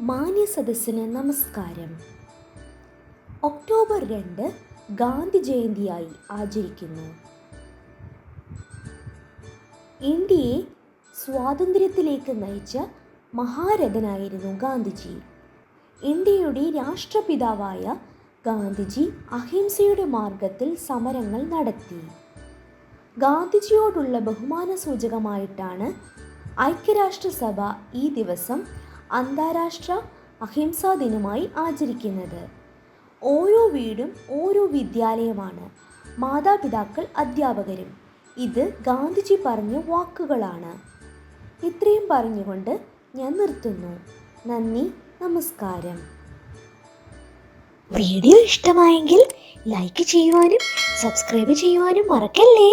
മാന്യസദസ്സിന് നമസ്കാരം. ഒക്ടോബർ 2 ഗാന്ധി ജയന്തിയായി ആചരിക്കുന്നു. ഇന്ത്യയെ സ്വാതന്ത്ര്യത്തിലേക്ക് നയിച്ച മഹാരഥനായിരുന്നു ഗാന്ധിജി. ഇന്ത്യയുടെ രാഷ്ട്രപിതാവായ ഗാന്ധിജി അഹിംസയുടെ മാർഗത്തിൽ സമരങ്ങൾ നടത്തി. ഗാന്ധിജിയോടുള്ള ബഹുമാന സൂചകമായിട്ടാണ് ഐക്യരാഷ്ട്രസഭ ഈ ദിവസം അന്താരാഷ്ട്ര അഹിംസാ ദിനമായി ആചരിക്കുന്നത്. ഓരോ വീടും ഓരോ വിദ്യാലയമാണ്, മാതാപിതാക്കൾ അധ്യാപകരും. ഇത് ഗാന്ധിജി പറഞ്ഞ വാക്കുകളാണ്. ഇത്രയും പറഞ്ഞുകൊണ്ട് ഞാൻ നിർത്തുന്നു. നന്ദി, നമസ്കാരം. വീഡിയോ ഇഷ്ടമായെങ്കിൽ ലൈക്ക് ചെയ്യുവാനും സബ്സ്ക്രൈബ് ചെയ്യുവാനും മറക്കല്ലേ.